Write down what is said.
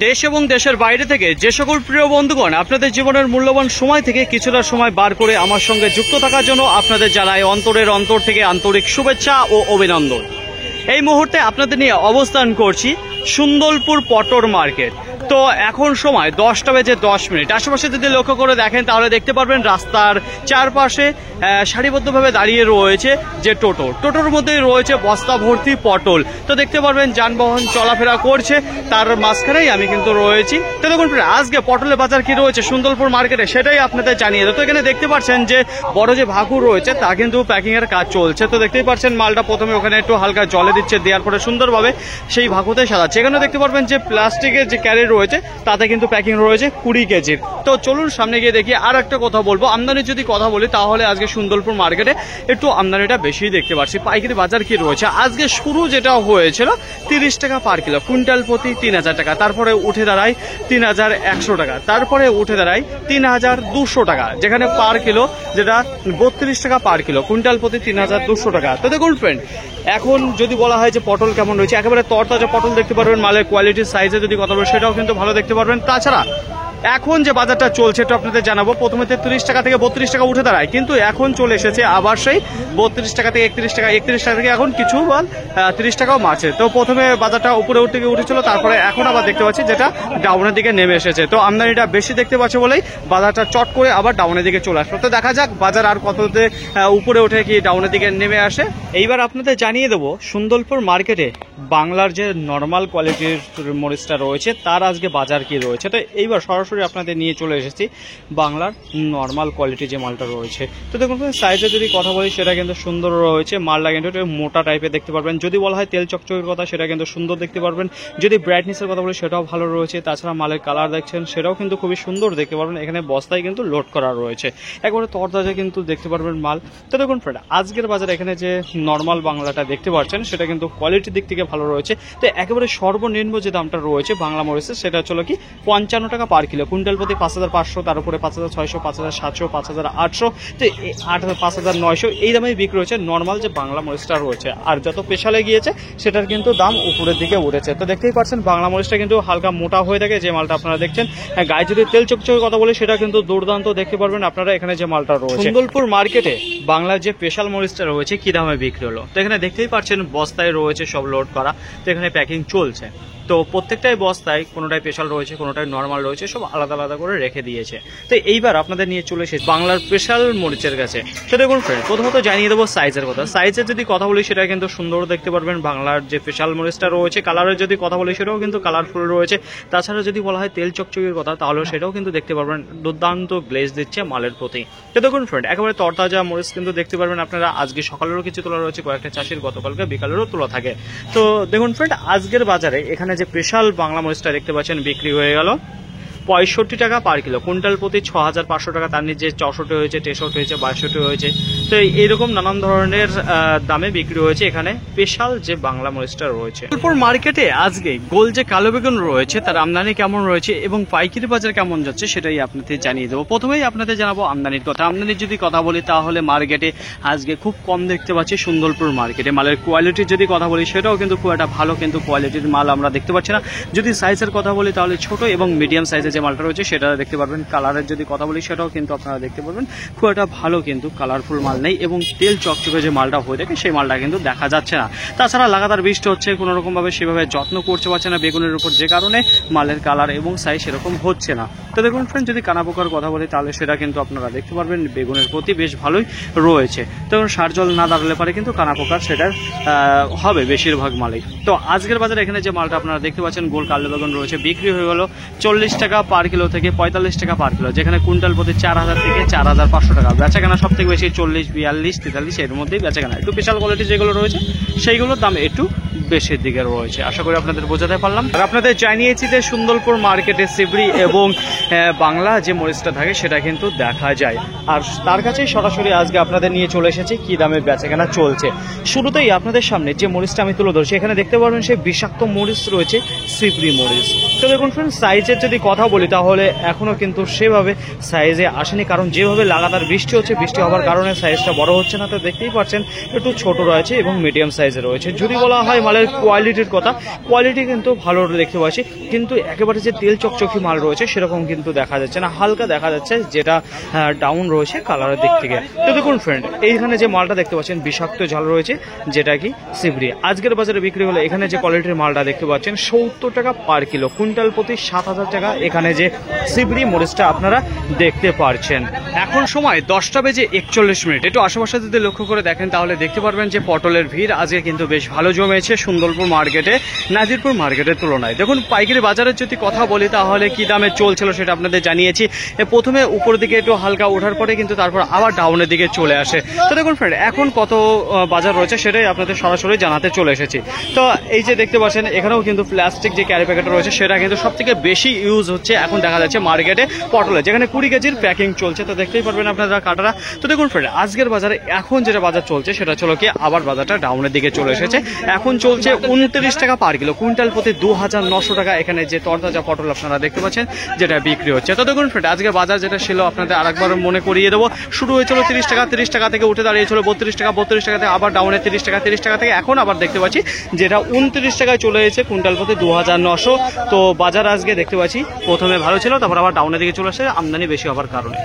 দেশ এবং দেশের বাইরে থেকে যে সকল প্রিয় বন্ধুগণ আপনাদের জীবনের মূল্যবান সময় থেকে কিছুটা সময় বার করে আমার সঙ্গে যুক্ত থাকার জন্য আপনাদের জানাই অন্তরের অন্তর থেকে আন্তরিক শুভেচ্ছা ও অভিনন্দন। এই মুহূর্তে আপনাদের নিয়ে অবস্থান করছি সুন্দরপুর পটর মার্কেট। তো এখন সময় 10টা বেজে 10 মিনিট। আশেপাশে যদি লক্ষ্য করে দেখেন তাহলে দেখতে পারবেন রাস্তার চারপাশে সারিবদ্ধভাবে দাঁড়িয়ে রয়েছে যে টোটোর মধ্যেই রয়েছে বস্তা ভর্তি পটল। তো দেখতে পারবেন যানবাহন চলাফেরা করছে, তার মাঝখানেই আমি কিন্তু রয়েছি। তো দেখুন আজকে পটলের বাজার কি রয়েছে সুন্দরপুর মার্কেটে সেটাই আপনাদের জানিয়ে দেবো। তো এখানে দেখতে পাচ্ছেন যে বড় যে ভাকুর রয়েছে তা কিন্তু প্যাকিং এর কাজ চলছে। তো দেখতেই পাচ্ছেন মালটা প্রথমে ওখানে একটু হালকা জলে দিচ্ছে, দেওয়ার পরে সুন্দরভাবে সেই ভাকুতে সাজাচ্ছে। এখানে দেখতে পারবেন যে প্লাস্টিকের যে ক্যারি রয়েছে তাতে কিন্তু প্যাকিং রয়েছে 20 কেজির। তো চলুন সামনে গিয়ে দেখি। আর একটা কথা বলবো, আমদানির যদি কথা বলি তাহলে আজকে সুন্দরপুর মার্কেটে একটু আমদানিটা বেশি দেখতে পাচ্ছি। পাইকারি বাজার কি রয়েছে আজকে শুরু যেটা হয়েছিল 30 টাকা পার কিলো, কুইন্টাল প্রতি 3000 টাকা, তারপরে উঠে দাঁড়ায় 3100 টাকা, তারপরে উঠে দাঁড়ায় 3200 টাকা, যেখানে পার কিলো যেটা 32 টাকা পার কিলো, কুইন্টাল প্রতি 3200 টাকা। তো দেখুন ফ্রেন্ড, এখন যদি বলা হয় যে পটল কেমন রয়েছে, একেবারে তরতাজা পটল দেখতে পারবেন। মালের কোয়ালিটির সাইজে যদি কথা বলি সেটাও কিন্তু ভালো দেখতে পারবেন। তাছাড়া এখন যে বাজারটা চলছে একটু আপনাদের জানাবো। প্রথমে 33 টাকা থেকে 32 টাকা উঠে দাঁড়ায়, কিন্তু এখন চলে এসেছে আবার সেই 32 টাকা থেকে 31 টাকা, 31 টাকা থেকে এখন কিছু 30 টাকাও মারছে। তো প্রথমে বাজারটা উপরে উঠেছিল, তারপরে এখন আবার দেখতে পাচ্ছি যেটা ডাউনের দিকে নেমে এসেছে। তো আমদানিটা বেশি দেখতে পাচ্ছে বলেই বাজারটা চট করে আবার ডাউনের দিকে চলে আসলো। তো দেখা যাক বাজার আর কততে উপরে উঠে কি ডাউনের দিকে নেমে আসে। এইবার আপনাদের জানিয়ে দেবো সুন্দরপুর মার্কেটে বাংলার যে নর্মাল কোয়ালিটির মরিচটা রয়েছে তার আজকে বাজার কি রয়েছে। তো এইবার সরাসরি আপনাদের নিয়ে চলে এসেছি বাংলার নর্মাল কোয়ালিটি যে মালটা রয়েছে। তো দেখুন সাইজে যদি কথা বলি সেটা কিন্তু সুন্দর রয়েছে। মালটা কিন্তু মোটা টাইপের দেখতে পারবেন। যদি বলা হয় তেল চকচকের কথা সেটা কিন্তু সুন্দর দেখতে পারবেন। যদি ব্রাইটনেসের কথা বলি সেটাও ভালো রয়েছে। তাছাড়া মালের কালার দেখছেন সেটাও কিন্তু খুবই সুন্দর দেখতে পারবেন। এখানে বস্তায় কিন্তু লোড করা রয়েছে, একবারে তরতাজা কিন্তু দেখতে পারবেন মাল। তো দেখুন ফ্রেন্ড, আজকের বাজারে এখানে যে নর্মাল বাংলাটা দেখতে পাচ্ছেন সেটা কিন্তু কোয়ালিটির দিক থেকে ভালো রয়েছে। তো একেবারে সর্বনিম্ন যে দামটা রয়েছে বাংলা মরিচের সেটা হচ্ছিল কি 55 টাকা পার কিলো, কুইন্টাল প্রতি 5500, তার উপরে 5600, 5700, 5800, তো 5900 এই দামে বিক্রি হচ্ছে নর্মাল যে বাংলা মরিচটা রয়েছে। আর যত পেশালে গিয়েছে সেটার কিন্তু দাম উপরের দিকে উঠেছে। তো দেখতেই পাচ্ছেন বাংলা মরিচটা কিন্তু হালকা মোটা হয়ে থাকে যে মালটা আপনারা দেখছেন। গায়ে যদি তেল চকচকের কথা বলি সেটা কিন্তু দুর্দান্ত দেখতে পারবেন আপনারা এখানে যে মালটা রয়েছে। সুন্দরপুর মার্কেটে বাংলার যে স্পেশাল মরিচটা রয়েছে কি দামে বিক্রি হলো, তো এখানে দেখতেই পাচ্ছেন বস্তায় রয়েছে সব লোড করা। তো এখানে প্যাকিং চলছে। তো প্রত্যেকটাই বস্তায় কোনোটাই স্পেশাল রয়েছে, কোনোটাই নর্মাল রয়েছে, সব আলাদা আলাদা করে রেখে দিয়েছে। তো এইবার আপনাদের নিয়ে চলে এসেছে বাংলার স্পেশাল মরিচের কাছে। তো দেখুন ফ্রেন্ড, প্রথমত জানিয়ে দেবো সাইজের কথা। সাইজের যদি কথা বলি সেটা কিন্তু সুন্দর দেখতে পারবেন। বাংলার যে স্পেশাল মরিচটা রয়েছে কালারের যদি কথা বলি সেটাও কিন্তু কালারফুল রয়েছে। তাছাড়া যদি বলা হয় তেল চকচকের কথা তাহলে সেটাও কিন্তু দেখতে পারবেন দুর্দান্ত গ্লেজ দিচ্ছে মালের প্রতি। তো দেখুন ফ্রেন্ড, একেবারে তরতাজা মরিচ কিন্তু দেখতে পারবেন আপনারা। আজকে সকালেরও কিছু তোলা রয়েছে, কয়েকটা চাষির গতকালকে বিকালেরও তোলা থাকে। তো দেখুন ফ্রেন্ড, আজকের বাজারে এখানে যে স্পেশাল বাংলা মরিচটা দেখতে পাচ্ছেন বিক্রি হয়ে গেল 65 টাকা পার কিলো, কুইন্টাল প্রতি 6500 টাকা, তার নিচে 64 হয়েছে, 63 হয়েছে, 62 হয়েছে। তো এইরকম নানান ধরনের দামে বিক্রি হয়েছে এখানে স্পেশাল যে বাংলা মরিচটা রয়েছে। সুন্দরপুর মার্কেটে আজকে গোল যে কালো বেগুন রয়েছে তার আমদানি কেমন রয়েছে এবং পাইকারি বাজার কেমন যাচ্ছে সেটাই আপনাদের জানিয়ে দেবো। প্রথমেই আপনাদের জানাবো আমদানির কথা। আমদানির যদি কথা বলি তাহলে মার্কেটে আজকে খুব কম দেখতে পাচ্ছি সুন্দরপুর মার্কেটে। মালের কোয়ালিটির যদি কথা বলি সেটাও কিন্তু খুব একটা ভালো কিন্তু কোয়ালিটির মাল আমরা দেখতে পাচ্ছি না। যদি সাইজের কথা বলি তাহলে ছোট এবং মিডিয়াম সাইজের যে মালটা রয়েছে সেটা দেখতে পারবেন। কালারের যদি কথা বলি সেটাও কিন্তু আপনারা দেখতে পারবেন খুব একটা ভালো কিন্তু কালারফুল মাল নেই এবং তেল চকচকে যে মালটা হয়ে থাকে সেই মালটা কিন্তু দেখা যাচ্ছে না। তাছাড়া লাগাতার বৃষ্টি হচ্ছে, কোনো রকম ভাবে সেভাবে যত্ন করতে পারছে না বেগুনের উপর, যে কারণে মালের কালার এবং সাইজ সেরকম হচ্ছে না। তো দেখুন ফ্রেন্ড, যদি কানা পোকার কথা বলি তাহলে সেটা কিন্তু আপনারা দেখতে পারবেন বেগুনের প্রতি বেশ ভালোই রয়েছে। তো সার জল না দাঁড়ালে পারে কিন্তু কানা পোকার সেটা হবে বেশিরভাগ মালেই। তো আজকের বাজারে এখানে যে মালটা আপনারা দেখতে পাচ্ছেন গোল কালো বেগুন রয়েছে বিক্রি হয়ে গেল 40 টাকা পার কিলো থেকে 45 টাকা পার কিলো, যেখানে কুইন্টাল প্রতি 4000 থেকে 4500 টাকা। বেচাকেনা সব থেকে বেশি 40, 42, 43 এর মধ্যেই বেচাকেনা। একটু স্পেশাল কোয়ালিটি যেগুলো রয়েছে সেইগুলোর দাম একটু বেশির দিকে রয়েছে। আশা করি আপনাদের বোঝাতে পারলাম। আর আপনাদের জানিয়েছি যে সুন্দরপুর মার্কেটে সিবরি এবং বাংলা যে মরিচটা থাকে সেটা কিন্তু দেখা যায়। আর তার কাছেই সরাসরি আজকে আপনাদের নিয়ে চলে এসেছি কি দামে বেচাকেনা চলছে। শুরুতেই আপনাদের সামনে যে মরিচটা আমি তুলে ধরছি এখানে দেখতে পারবেন সেই বিষাক্ত মরিচ রয়েছে সিবরি মরিচ। তো দেখুন ফ্রেন্ড, সাইজের যদি কথা বলি তাহলে এখনো কিন্তু সেভাবে সাইজে আসেনি, কারণ যেভাবে লাগাতার বৃষ্টি হচ্ছে, বৃষ্টি হওয়ার কারণে সাইজটা বড় হচ্ছে না। তো দেখতেই পাচ্ছেন একটু ছোট রয়েছে এবং মিডিয়াম সাইজে রয়েছে। যদি বলা হয় মালের মালের কোয়ালিটির কথা, কোয়ালিটি কিন্তু ভালো দেখতে পাচ্ছি, কিন্তু একেবারে যে তেল চকচকি মাল রয়েছে সেরকম কিন্তু দেখা যাচ্ছে না, হালকা দেখা যাচ্ছে, যেটা ডাউন রয়েছে কালারের দিক থেকে। তো দেখুন ফ্রেন্ড, এইখানে যে মালটা দেখতে পাচ্ছেন বিষাক্ত ঝাল রয়েছে, যেটা কি সিবরি। আজকের বাজারে বিক্রি হলে এখানে যে কোয়ালিটির মালটা দেখতে পাচ্ছেন 70 টাকা পার কিলো, কুইন্টাল প্রতি 7,000 টাকা এখানে যে সিবরি মরিচটা আপনারা দেখতে পারছেন। এখন সময় 10টা বেজে 41 মিনিট। একটু আশেপাশে যদি লক্ষ্য করে দেখেন তাহলে দেখতে পারবেন যে পটলের ভিড় আজকে কিন্তু বেশ ভালো জমেছে সুন্দরপুর মার্কেটে নাজিরপুর মার্কেটের তুলনায়। দেখুন পাইকারি বাজারের যদি কথা বলি তাহলে কি দামে চলছিল সেটা আপনাদের জানিয়েছি। প্রথমে উপর দিকে একটু হালকা ওঠার পরে কিন্তু তারপর আবার ডাউনের দিকে চলে আসে। তো দেখুন ফ্রেন্ড, এখন কত বাজার রয়েছে সেটাই আপনাদের সরাসরি জানাতে চলে এসেছি। তো এই যে দেখতে পাচ্ছেন এখানেও কিন্তু প্লাস্টিক যে ক্যারি প্যাকেট রয়েছে সেটা কিন্তু সব থেকে বেশি ইউজ হচ্ছে এখন দেখা যাচ্ছে মার্কেটে পটলে, যেখানে 20 কেজির প্যাকিং চলছে। তো দেখতেই পারবেন আপনারা কাটারা। তো দেখুন ফ্রেন্ড, আজকের বাজারে এখন যেটা বাজার চলছে সেটা চলো কি আবার বাজারটা ডাউনের দিকে চলে এসেছে। এখন চলছে 29 টাকা পার কিলো, কুইন্টাল প্রতি 2,900 টাকা এখানে যে তরতাজা পটল আপনারা দেখতে পাচ্ছেন যেটা বিক্রি হচ্ছে। তো দেখুন ফ্রেন্ড, আজকে বাজার যেটা ছিল আপনাদের আরেকবার মনে করিয়ে দেবো। শুরু হয়েছিল 30 টাকা, 30 টাকা থেকে উঠে দাঁড়িয়েছিল 32 টাকা, 32 টাকা থেকে আবার ডাউনে 30 টাকা, 30 টাকা থেকে এখন আবার দেখতে পাচ্ছি যেটা 29 টাকায় চলে এসেছে কুইন্টাল প্রতি 2,900। তো বাজার আজকে দেখতে পাচ্ছি প্রথমে ভালো ছিল, তারপর আবার ডাউনের দিকে চলে আসছে আমদানি বেশি হওয়ার কারণে।